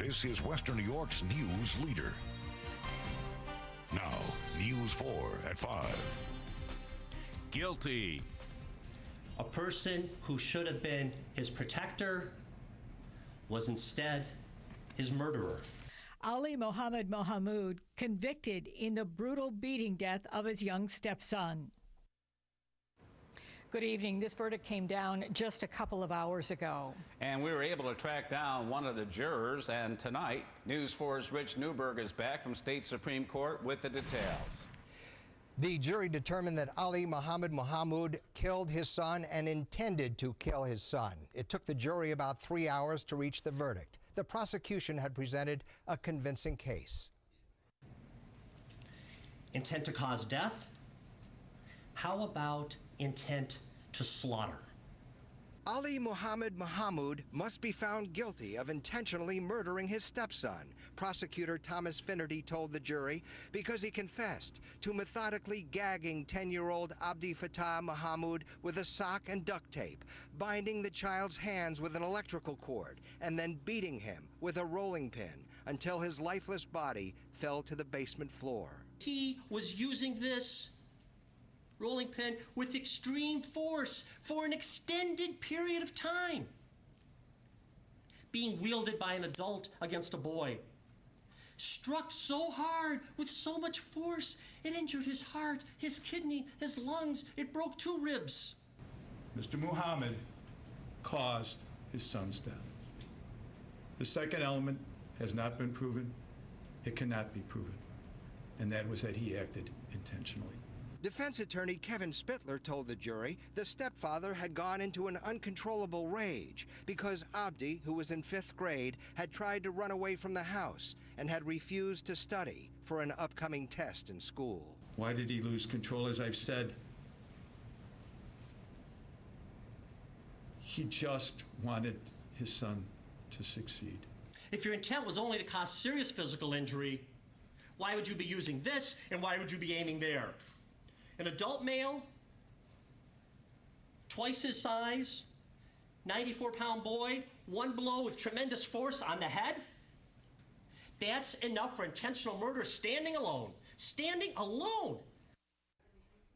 This is Western New York's news leader. Now, News 4 at 5. Guilty. A person who should have been his protector was instead his murderer. Ali Mohammed Mohamud convicted in the brutal beating death of his young stepson. Good evening. This verdict came down just a couple of hours ago. And we were able to track down one of the jurors. And tonight, News 4's Rich Newberg is back from State Supreme Court with the details. The jury determined that Ali Mohammed Mohamud killed his son and intended to kill his son. It took the jury about 3 hours to reach the verdict. The prosecution had presented a convincing case. Intent to cause death? How about intent to slaughter? Ali Mohammed Mohamud must be found guilty of intentionally murdering his stepson, prosecutor Thomas Finnerty told the jury, because he confessed to methodically gagging 10-year-old Abdi Fattah Mohamud with a sock and duct tape, binding the child's hands with an electrical cord, and then beating him with a rolling pin until his lifeless body fell to the basement floor. He was using this rolling pin with extreme force for an extended period of time, being wielded by an adult against a boy. Struck so hard with so much force, it injured his heart, his kidney, his lungs. It broke 2 ribs. Mr. Muhammad caused his son's death. The second element has not been proven. It cannot be proven. And that was that he acted intentionally. Defense attorney Kevin Spittler told the jury the stepfather had gone into an uncontrollable rage because Abdi, who was in 5th grade, had tried to run away from the house and had refused to study for an upcoming test in school. Why did he lose control? As I've said, he just wanted his son to succeed. If your intent was only to cause serious physical injury, why would you be using this and why would you be aiming there? An adult male, twice his size, 94-pound boy, one blow with tremendous force on the head. That's enough for intentional murder standing alone. Standing alone.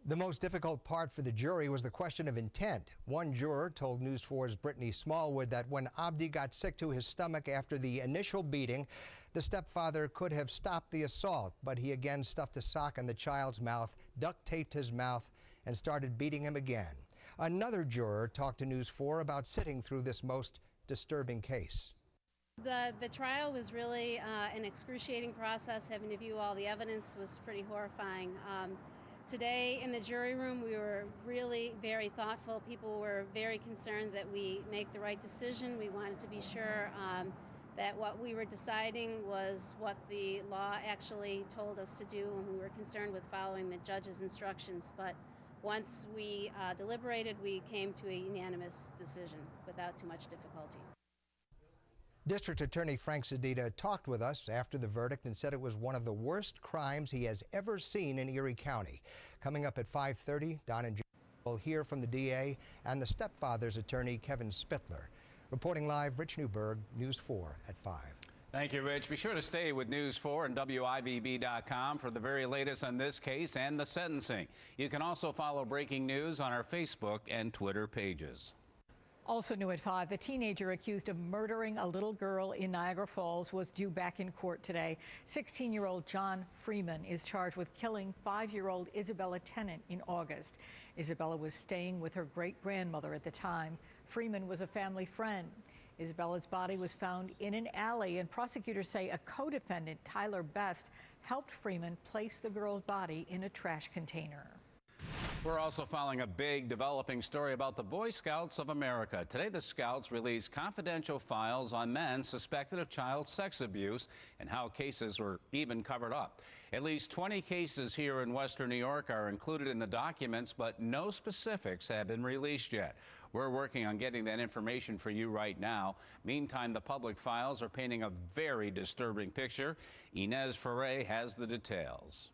The most difficult part for the jury was the question of intent. One juror told News 4's Brittany Smallwood that when Abdi got sick to his stomach after the initial beating, the stepfather could have stopped the assault, but he again stuffed a sock in the child's mouth, duct taped his mouth, and started beating him again. Another juror talked to News 4 about sitting through this most disturbing case. The trial was really an excruciating process. Having to view all the evidence was pretty horrifying. Today in the jury room, we were really very thoughtful. People were very concerned that we make the right decision. We wanted to be sure that what we were deciding was what the law actually told us to do, and we were concerned with following the judge's instructions. But once we deliberated, we came to a unanimous decision without too much difficulty. District Attorney Frank Sedita talked with us after the verdict and said it was one of the worst crimes he has ever seen in Erie County. Coming up at 5:30, Don and Jim will hear from the DA and the stepfather's attorney, Kevin Spittler. Reporting live, Rich Newberg, News 4 at 5. Thank you, Rich. Be sure to stay with News 4 and WIVB.com for the very latest on this case and the sentencing. You can also follow breaking news on our Facebook and Twitter pages. Also new at 5, the teenager accused of murdering a little girl in Niagara Falls was due back in court today. 16-year-old John Freeman is charged with killing 5-year-old Isabella Tennant in August. Isabella was staying with her great-grandmother at the time. Freeman was a family friend. Isabella's body was found in an alley, and prosecutors say a co-defendant, Tyler Best, helped Freeman place the girl's body in a trash container. We're also following a big developing story about the Boy Scouts of America. Today, the Scouts released confidential files on men suspected of child sex abuse and how cases were even covered up. At least 20 cases here in Western New York are included in the documents, but no specifics have been released yet. We're working on getting that information for you right now. Meantime, the public files are painting a very disturbing picture. Inez Ferre has the details.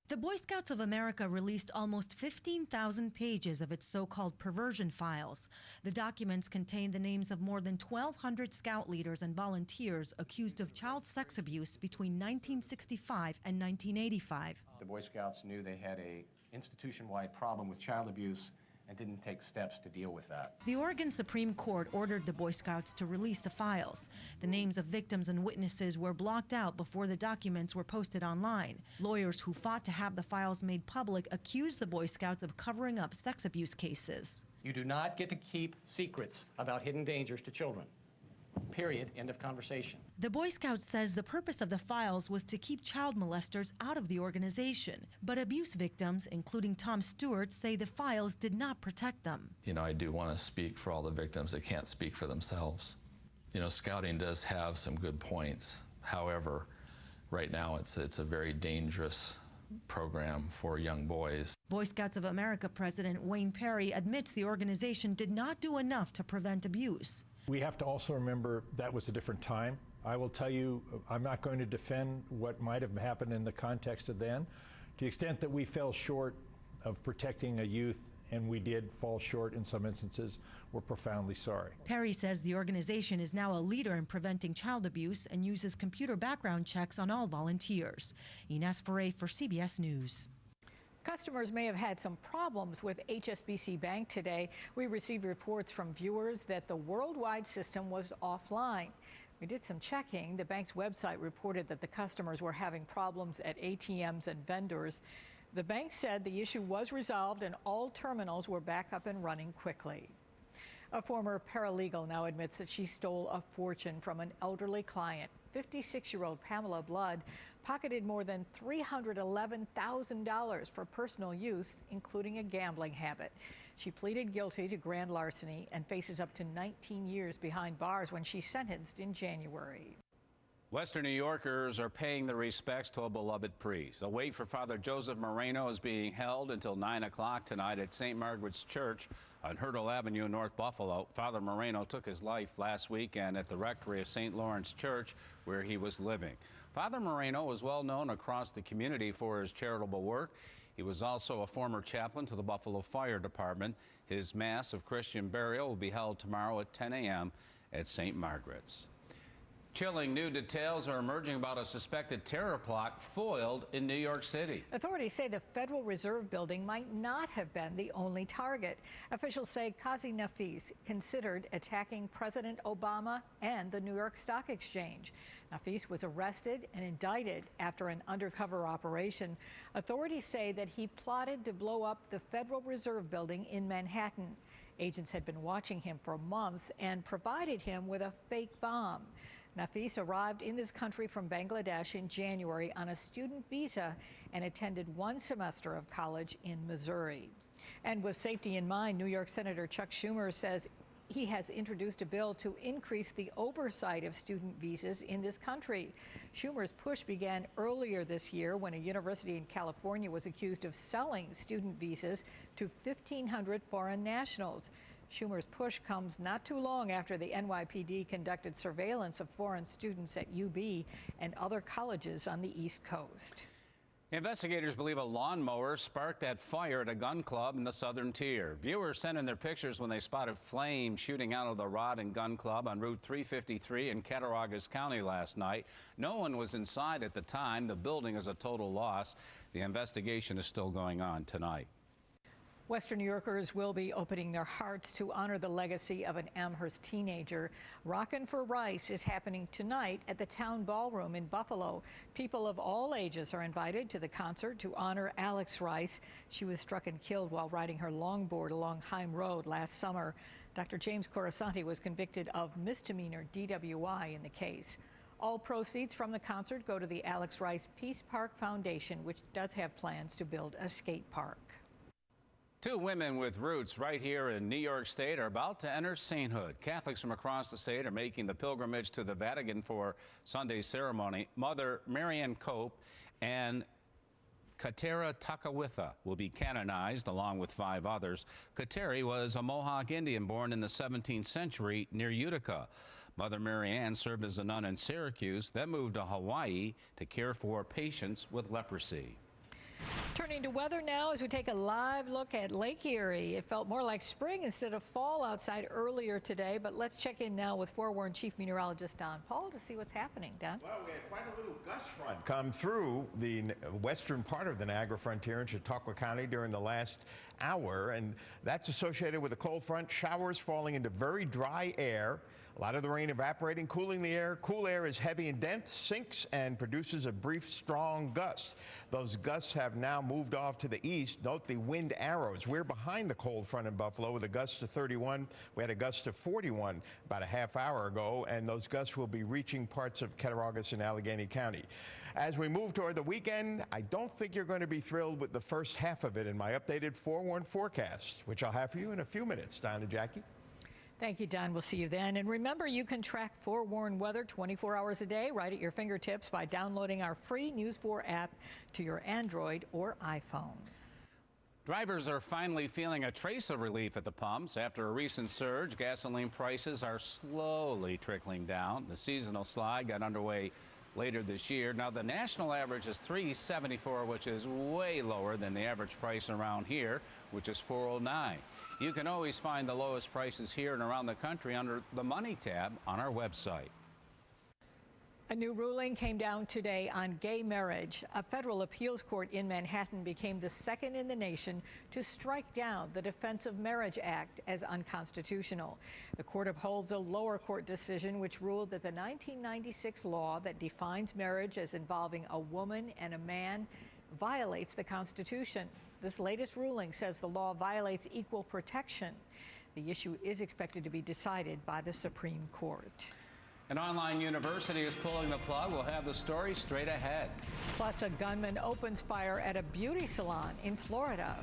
The Boy Scouts of America released almost 15,000 pages of its so-called perversion files. The documents contain the names of more than 1,200 scout leaders and volunteers accused of child sex abuse between 1965 and 1985. The Boy Scouts knew they had an institution-wide problem with child abuse and didn't take steps to deal with that. The Oregon Supreme Court ordered the Boy Scouts to release the files. The names of victims and witnesses were blocked out before the documents were posted online. Lawyers who fought to have the files made public accused the Boy Scouts of covering up sex abuse cases. You do not get to keep secrets about hidden dangers to children. Period. End of conversation. The Boy Scouts says the purpose of the files was to keep child molesters out of the organization. But abuse victims, including Tom Stewart, say the files did not protect them. You know, I do want to speak for all the victims that can't speak for themselves. You know, scouting does have some good points. However, right now it's a very dangerous program for young boys. Boy Scouts of America President Wayne Perry admits the organization did not do enough to prevent abuse. We have to also remember that was a different time. I will tell you, I'm not going to defend what might have happened in the context of then. To the extent that we fell short of protecting a youth, and we did fall short in some instances, we're profoundly sorry. Perry says the organization is now a leader in preventing child abuse and uses computer background checks on all volunteers. Ines Ferre for CBS News. Customers may have had some problems with HSBC Bank today. We received reports from viewers that the worldwide system was offline. We did some checking. The bank's website reported that the customers were having problems at ATMs and vendors. The bank said the issue was resolved and all terminals were back up and running quickly. A former paralegal now admits that she stole a fortune from an elderly client. 56-year-old Pamela Blood pocketed more than $311,000 for personal use, including a gambling habit. She pleaded guilty to grand larceny and faces up to 19 years behind bars when she's sentenced in January. Western New Yorkers are paying their respects to a beloved priest. A wait for Father Joseph Moreno is being held until 9 o'clock tonight at St. Margaret's Church on Hurdle Avenue in North Buffalo. Father Moreno took his life last weekend at the rectory of St. Lawrence Church, where he was living. Father Moreno was well known across the community for his charitable work. He was also a former chaplain to the Buffalo Fire Department. His Mass of Christian burial will be held tomorrow at 10 a.m. at St. Margaret's. Chilling new details are emerging about a suspected terror plot foiled in New York City. Authorities say the Federal Reserve building might not have been the only target. Officials say Qazi Nafis considered attacking President Obama and the New York Stock Exchange. Nafis was arrested and indicted after an undercover operation. Authorities say that he plotted to blow up the Federal Reserve building in Manhattan. Agents had been watching him for months and provided him with a fake bomb. Nafis arrived in this country from Bangladesh in January on a student visa and attended one semester of college in Missouri. And with safety in mind, New York Senator Chuck Schumer says he has introduced a bill to increase the oversight of student visas in this country. Schumer's push began earlier this year when a university in California was accused of selling student visas to 1,500 foreign nationals. Schumer's push comes not too long after the NYPD conducted surveillance of foreign students at UB and other colleges on the East Coast. Investigators believe a lawnmower sparked that fire at a gun club in the Southern Tier. Viewers sent in their pictures when they spotted flames shooting out of the Rod and Gun Club on Route 353 in Cattaraugus County last night. No one was inside at the time. The building is a total loss. The investigation is still going on tonight. Western New Yorkers will be opening their hearts to honor the legacy of an Amherst teenager. Rockin' for Rice is happening tonight at the Town Ballroom in Buffalo. People of all ages are invited to the concert to honor Alex Rice. She was struck and killed while riding her longboard along Heim Road last summer. Dr. James Corasanti was convicted of misdemeanor DWI in the case. All proceeds from the concert go to the Alex Rice Peace Park Foundation, which does have plans to build a skate park. Two women with roots right here in New York State are about to enter sainthood. Catholics from across the state are making the pilgrimage to the Vatican for Sunday's ceremony. Mother Marianne Cope and Katera Takawitha will be canonized along with 5 others. Kateri was a Mohawk Indian born in the 17th century near Utica. Mother Marianne served as a nun in Syracuse, then moved to Hawaii to care for patients with leprosy. Turning to weather now as we take a live look at Lake Erie. It felt more like spring instead of fall outside earlier today, but let's check in now with forewarned Chief Meteorologist Don Paul to see what's happening. Don? Well, we had quite a little gust front come through the western part of the Niagara Frontier in Chautauqua County during the last hour, and that's associated with a cold front, showers falling into very dry air. A lot of the rain evaporating, cooling the air. Cool air is heavy and dense, sinks and produces a brief, strong gust. Those gusts have now moved off to the east. Note the wind arrows. We're behind the cold front in Buffalo with a gust to 31. We had a gust to 41 about a half hour ago, and those gusts will be reaching parts of Cattaraugus and Allegheny County. As we move toward the weekend, I don't think you're going to be thrilled with the first half of it in my updated forewarned forecast, which I'll have for you in a few minutes. Don and Jackie. Thank you, Don. We'll see you then. And remember, you can track forewarned weather 24 hours a day right at your fingertips by downloading our free News 4 app to your Android or iPhone. Drivers are finally feeling a trace of relief at the pumps. After a recent surge, gasoline prices are slowly trickling down. The seasonal slide got underway later this year. Now, the national average is $3.74, which is way lower than the average price around here, which is $4.09. You can always find the lowest prices here and around the country under the Money tab on our website. A new ruling came down today on gay marriage. A federal appeals court in Manhattan became the second in the nation to strike down the Defense of Marriage Act as unconstitutional. The court upholds a lower court decision which ruled that the 1996 law that defines marriage as involving a woman and a man violates the Constitution. This latest ruling says the law violates equal protection. The issue is expected to be decided by the Supreme Court. An online university is pulling the plug. We'll have the story straight ahead. Plus, a gunman opens fire at a beauty salon in Florida.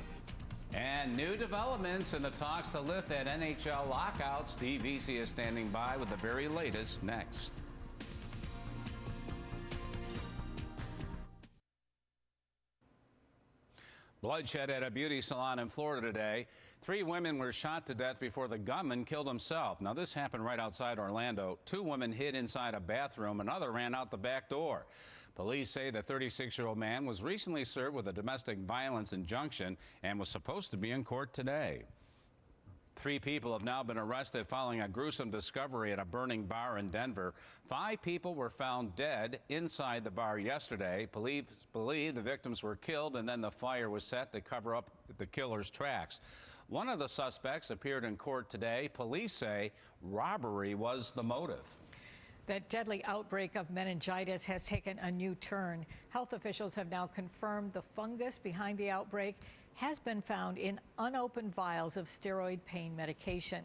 And new developments in the talks to lift that NHL lockout. Steve Vesey is standing by with the very latest next. Bloodshed at a beauty salon in Florida today. 3 women were shot to death before the gunman killed himself. Now, this happened right outside Orlando. 2 women hid inside a bathroom. Another ran out the back door. Police say the 36-year-old man was recently served with a domestic violence injunction and was supposed to be in court today. 3 people have now been arrested following a gruesome discovery at a burning bar in Denver. 5 people were found dead inside the bar yesterday. Police believe the victims were killed and then the fire was set to cover up the killer's tracks. One of the suspects appeared in court today. Police say robbery was the motive. That deadly outbreak of meningitis has taken a new turn. Health officials have now confirmed the fungus behind the outbreak has been found in unopened vials of steroid pain medication.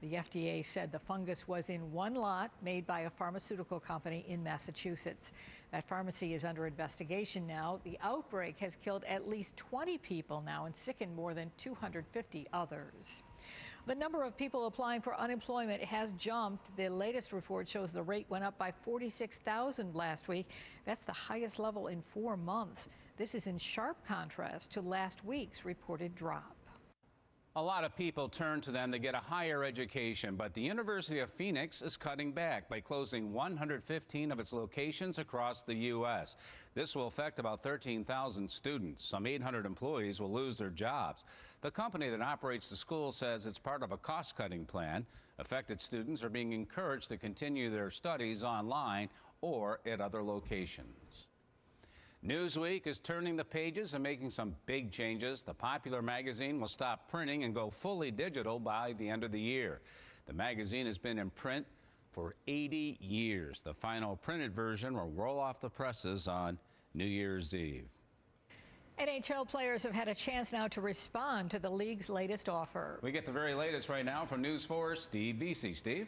The FDA said the fungus was in one lot made by a pharmaceutical company in Massachusetts. That pharmacy is under investigation now. The outbreak has killed at least 20 people now and sickened more than 250 others. The number of people applying for unemployment has jumped. The latest report shows the rate went up by 46,000 last week. That's the highest level in 4 months. This is in sharp contrast to last week's reported drop. A lot of people turn to them to get a higher education, but the University of Phoenix is cutting back by closing 115 of its locations across the U.S. This will affect about 13,000 students. Some 800 employees will lose their jobs. The company that operates the school says it's part of a cost-cutting plan. Affected students are being encouraged to continue their studies online or at other locations. Newsweek is turning the pages and making some big changes. The popular magazine will stop printing and go fully digital by the end of the year. The magazine has been in print for 80 years. The final printed version will roll off the presses on New Year's Eve. NHL players have had a chance now to respond to the league's latest offer. We get the very latest right now from News 4's Steve Vesey. Steve?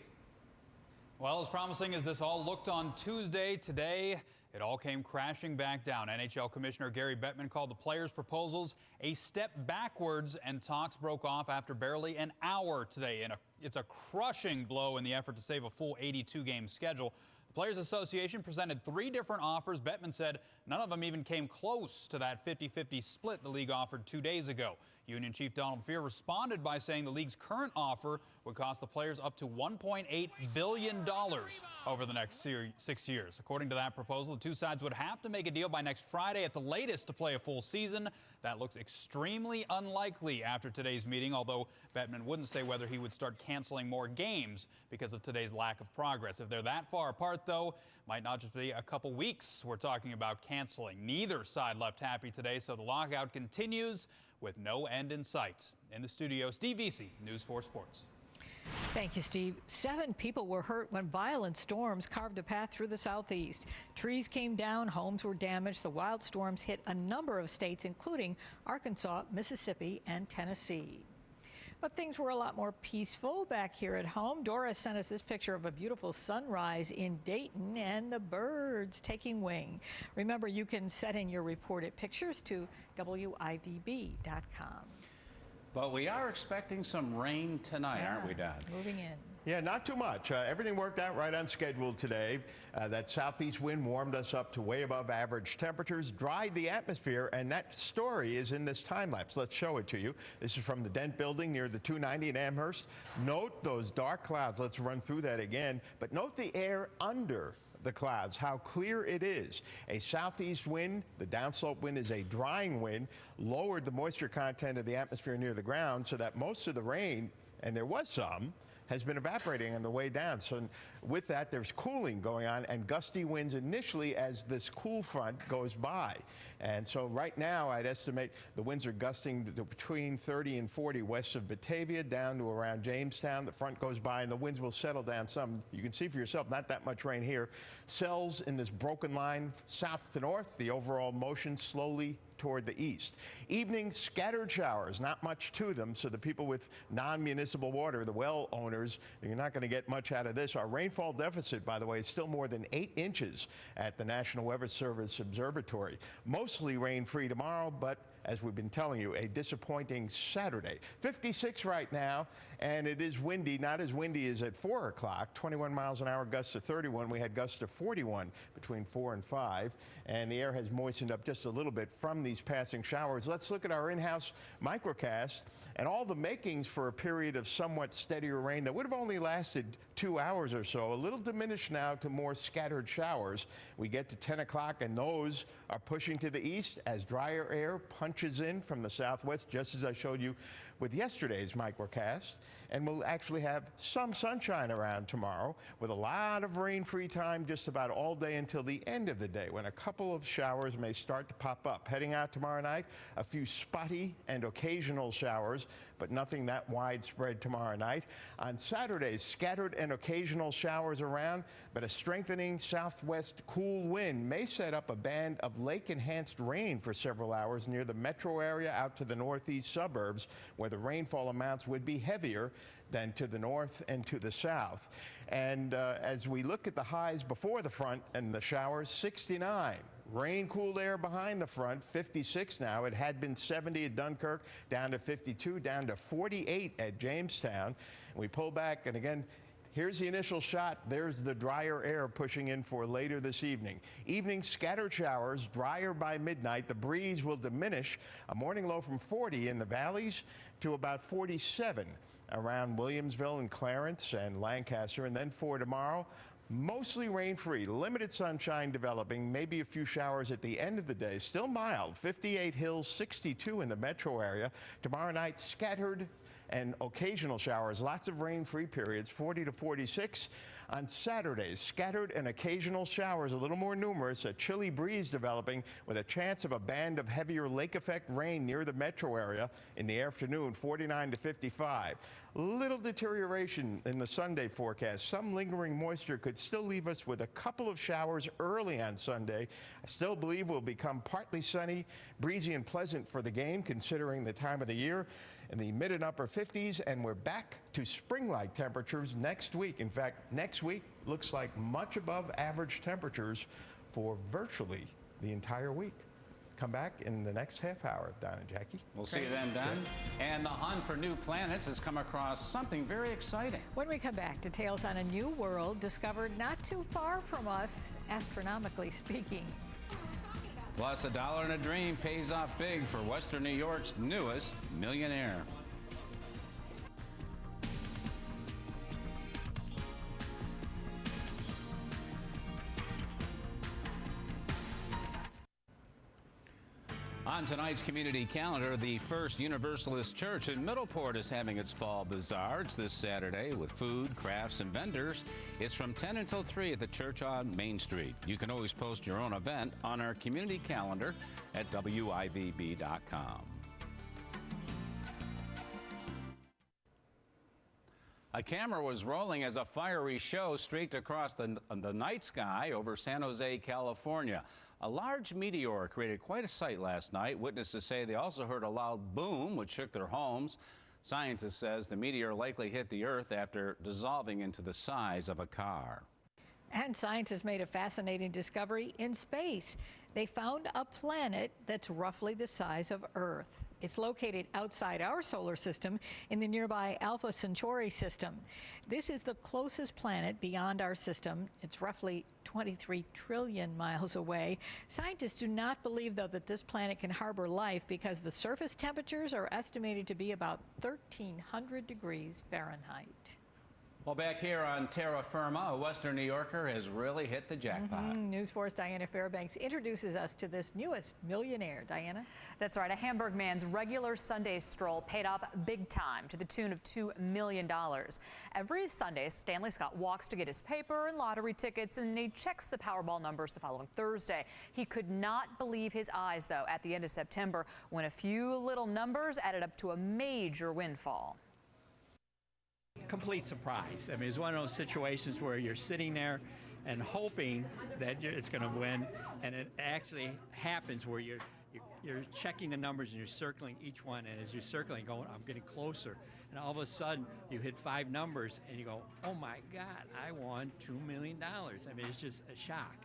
Well, as promising as this all looked on Tuesday, today it all came crashing back down. NHL Commissioner Gary Bettman called the players' proposals a step backwards, and talks broke off after barely an hour today. And it's a crushing blow in the effort to save a full 82-game schedule. The Players Association presented 3 different offers. Bettman said none of them even came close to that 50-50 split the league offered 2 days ago. Union Chief Donald Fear responded by saying the league's current offer would cost the players up to $1.8 billion over the next 6 years. According to that proposal, the two sides would have to make a deal by next Friday at the latest to play a full season. That looks extremely unlikely after today's meeting, although Bettman wouldn't say whether he would start canceling more games because of today's lack of progress. If they're that far apart, though, might not just be a couple weeks we're talking about canceling. Neither side left happy today, so the lockout continues with no end in sight. In the studio, Steve Vesey, News 4 Sports. Thank you, Steve. 7 people were hurt when violent storms carved a path through the southeast. Trees came down, homes were damaged. The wild storms hit a number of states, including Arkansas, Mississippi, and Tennessee. But things were a lot more peaceful back here at home. Dora sent us this picture of a beautiful sunrise in Dayton and the birds taking wing. Remember, you can set in your reported pictures to WIVB.com. But we are expecting some rain tonight, aren't we, Dad? Moving in. Yeah, not too much. Everything worked out right on schedule today. That southeast wind warmed us up to way above average temperatures, dried the atmosphere, and that story is in this time lapse. Let's show it to you. This is from the Dent building near the 290 in Amherst. Note those dark clouds. Let's run through that again. But note the air under the clouds, how clear it is. A southeast wind, the downslope wind is a drying wind, lowered the moisture content of the atmosphere near the ground so that most of the rain, and there was some, has been evaporating on the way down. So with that, there's cooling going on and gusty winds initially as this cool front goes by. And so right now, I'd estimate the winds are gusting to between 30 and 40 west of Batavia down to around Jamestown. The front goes by and the winds will settle down some. You can see for yourself, not that much rain here. Cells in this broken line south to north, the overall motion slowly toward the east. Evening scattered showers, not much to them, so the people with non-municipal water, the well owners, you're not going to get much out of this. Our rainfall deficit, by the way, is still more than 8 inches at the National Weather Service Observatory. Mostly rain-free tomorrow, but as we've been telling you, a disappointing Saturday. 56 right now, and it is windy, not as windy as at 4 o'clock. 21 miles an hour, gusts to 31. We had gusts to 41 between 4 and 5, and the air has moistened up just a little bit from these passing showers. Let's look at our in-house microcast and all the makings for a period of somewhat steadier rain that would have only lasted 2 hours or so, a little diminished now to more scattered showers. We get to 10 o'clock, and those are pushing to the east as drier air punches in from the southwest, just as I showed you with yesterday's microcast. And we'll actually have some sunshine around tomorrow with a lot of rain-free time just about all day until the end of the day, when a couple of showers may start to pop up. Heading out tomorrow night, a few spotty and occasional showers, but nothing that widespread tomorrow night. On Saturday, scattered and occasional showers around, but a strengthening southwest cool wind may set up a band of lake-enhanced rain for several hours near the metro area out to the northeast suburbs, where the rainfall amounts would be heavier than to the north and to the south. And as we look at the highs before the front and the showers, 69. Rain, cool air behind the front, 56 now. It had been 70 at Dunkirk, down to 52, down to 48 at Jamestown. And we pull back, and again, here's the initial shot. There's the drier air pushing in for later this evening. Evening scattered showers, drier by midnight. The breeze will diminish. A morning low from 40 in the valleys to about 47 around Williamsville and Clarence and Lancaster. And then for tomorrow, mostly rain-free, limited sunshine developing, maybe a few showers at the end of the day. Still mild, 58 Hills, 62 in the metro area. Tomorrow night, scattered and occasional showers, lots of rain-free periods, 40 to 46. On Saturdays, scattered and occasional showers, a little more numerous, a chilly breeze developing with a chance of a band of heavier lake effect rain near the metro area in the afternoon, 49 to 55. Little deterioration in the Sunday forecast. Some lingering moisture could still leave us with a couple of showers early on Sunday. I still believe we'll become partly sunny, breezy and pleasant for the game considering the time of the year, in the mid and upper 50s, and we're back to spring-like temperatures next week. In fact, next week looks like much above average temperatures for virtually the entire week. come back in the next half hour, Don and Jackie. We'll see you then, Don. And the hunt for new planets has come across something very exciting. When we come back, details on a new world discovered not too far from us, astronomically speaking. Plus, $1 in a dream pays off big for Western New York's newest millionaire. On tonight's community calendar, the First Universalist Church in Middleport is having its fall bazaar. It's this Saturday with food, crafts, and vendors. It's from 10 until 3 at the church on Main Street. You can always post your own event on our community calendar at WIVB.com. A camera was rolling as a fiery show streaked across the night sky over San Jose, California. A large meteor created quite a sight last night. Witnesses say they also heard a loud boom, which shook their homes. Scientists says the meteor likely hit the Earth after dissolving into the size of a car. And scientists made a fascinating discovery in space. They found a planet that's roughly the size of Earth. It's located outside our solar system in the nearby Alpha Centauri system. This is the closest planet beyond our system. It's roughly 23 trillion miles away. Scientists do not believe, though, that this planet can harbor life because the surface temperatures are estimated to be about 1,300 degrees Fahrenheit. Well, back here on terra firma, a Western New Yorker has really hit the jackpot. News 4's Diana Fairbanks introduces us to this newest millionaire. Diana? That's right. A Hamburg man's regular Sunday stroll paid off big time to the tune of $2 million. Every Sunday, Stanley Scott walks to get his paper and lottery tickets, and he checks the Powerball numbers the following Thursday. He could not believe his eyes, though, at the end of September when a few little numbers added up to a major windfall. Complete surprise. I mean, it's one of those situations where you're sitting there and hoping that it's going to win, and it actually happens where you're checking the numbers and you're circling each one, and as you're circling, going, I'm getting closer, and all of a sudden you hit 5 numbers and you go, oh my God, I won $2 million. I mean, it's just a shock.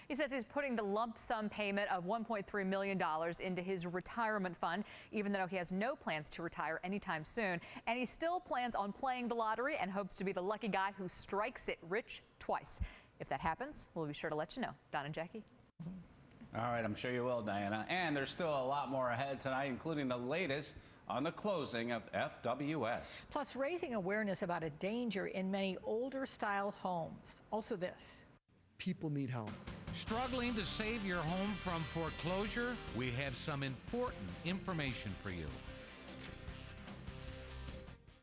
He says he's putting the lump sum payment of $1.3 million into his retirement fund, even though he has no plans to retire anytime soon. And he still plans on playing the lottery and hopes to be the lucky guy who strikes it rich twice. If that happens, we'll be sure to let you know. Don and Jackie. All right, I'm sure you will, Diana. And there's still a lot more ahead tonight, including the latest on the closing of FWS. Plus, raising awareness about a danger in many older style homes. Also this. People need help. Struggling to save your home from foreclosure? We have some important information for you.